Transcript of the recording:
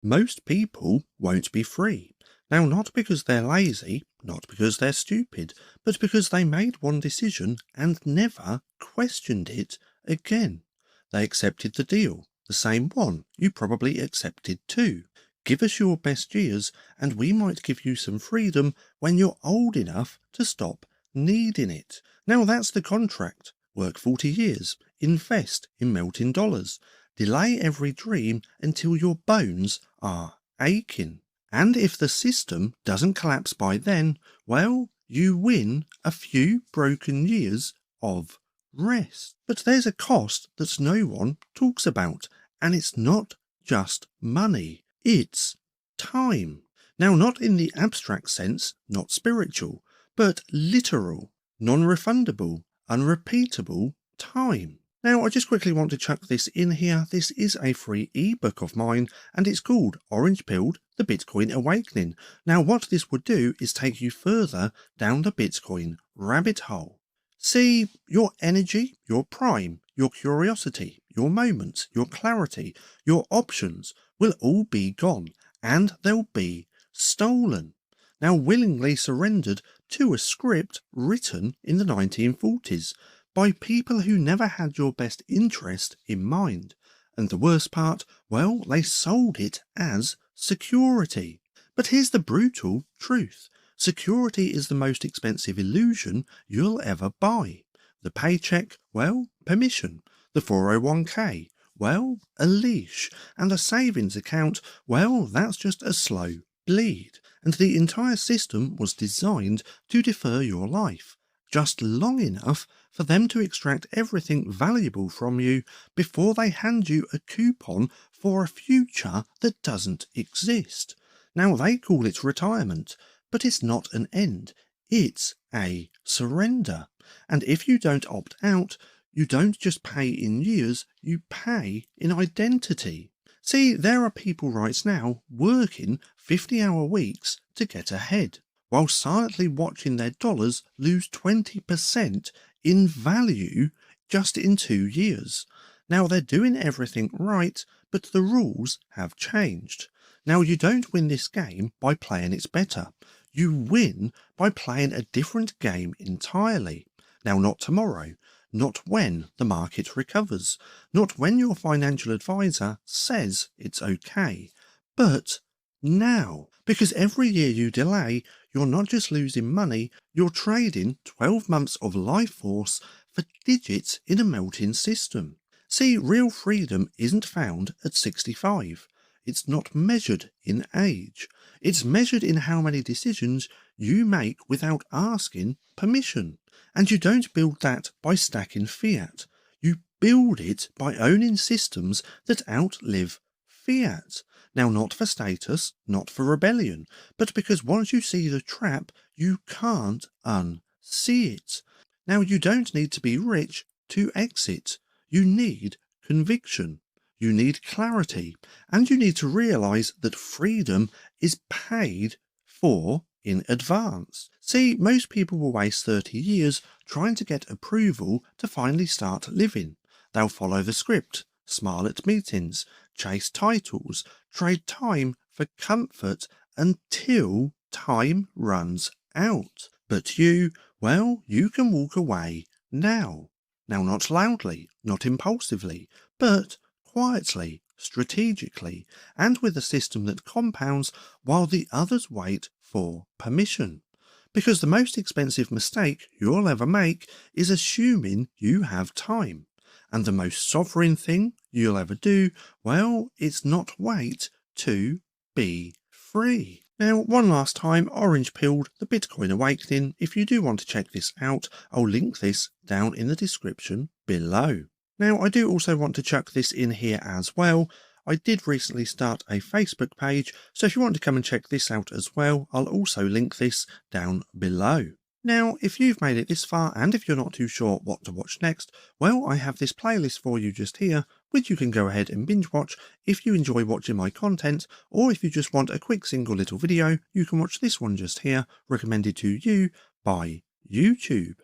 Most people won't be free. Now, not because they're lazy, not because they're stupid, but because they made one decision and never questioned it again. They accepted the deal, the same one you probably accepted too. Give us your best years and we might give you some freedom when you're old enough to stop needing it. Now that's the contract. Work 40 years, invest in melting dollars, delay every dream until your bones are aching. And if the system doesn't collapse by then, well, you win a few broken years of rest. But there's a cost that no one talks about, and it's not just money, it's time. Now, not in the abstract sense, not spiritual, but literal, non-refundable, unrepeatable time. Now, I just quickly want to chuck this in here. This is a free ebook of mine, and it's called Orange Pilled, the Bitcoin Awakening. Now, what this would do is take you further down the Bitcoin rabbit hole. See, your energy, your prime, your curiosity, your moments, your clarity, your options will all be gone, and they'll be stolen. Now, willingly surrendered to a script written in the 1940s. By people who never had your best interest in mind. And the worst part, well, they sold it as security. But here's the brutal truth. Security is the most expensive illusion you'll ever buy. The paycheck, well, permission. The 401k, well, a leash. And the savings account, well, that's just a slow bleed. And the entire system was designed to defer your life. Just long enough for them to extract everything valuable from you before they hand you a coupon for a future that doesn't exist. Now they call it retirement, but it's not an end, it's a surrender. And if you don't opt out, you don't just pay in years, you pay in identity. See, there are people right now working 50-hour weeks to get ahead, while silently watching their dollars lose 20% in value just in 2 years. Now they're doing everything right, but the rules have changed. Now you don't win this game by playing it better. You win by playing a different game entirely. Now not tomorrow, not when the market recovers, not when your financial advisor says it's okay, but now. Because every year you delay, you're not just losing money, you're trading 12 months of life force for digits in a melting system. See, real freedom isn't found at 65. It's not measured in age. It's measured in how many decisions you make without asking permission. And you don't build that by stacking fiat. You build it by owning systems that outlive fiat. Now, not for status, not for rebellion, but because once you see the trap, you can't unsee it. Now, you don't need to be rich to exit. You need conviction. You need clarity. And you need to realize that freedom is paid for in advance. See, most people will waste 30 years trying to get approval to finally start living. They'll follow the script, smile at meetings, chase titles, trade time for comfort until time runs out. But you, well, you can walk away now. Now, not loudly, not impulsively, but quietly, strategically, and with a system that compounds while the others wait for permission. Because the most expensive mistake you'll ever make is assuming you have time. And the most sovereign thing you'll ever do, well, it's not wait to be free. Now, one last time, Orange Pilled, the Bitcoin Awakening. If you do want to check this out, I'll link this down in the description below. Now, I do also want to chuck this in here as well. I did recently start a Facebook page, so if you want to come and check this out as well, I'll also link this down below. Now, if you've made it this far, and if you're not too sure what to watch next, well, I have this playlist for you just here, which you can go ahead and binge watch if you enjoy watching my content, or if you just want a quick single little video, you can watch this one just here, recommended to you by YouTube.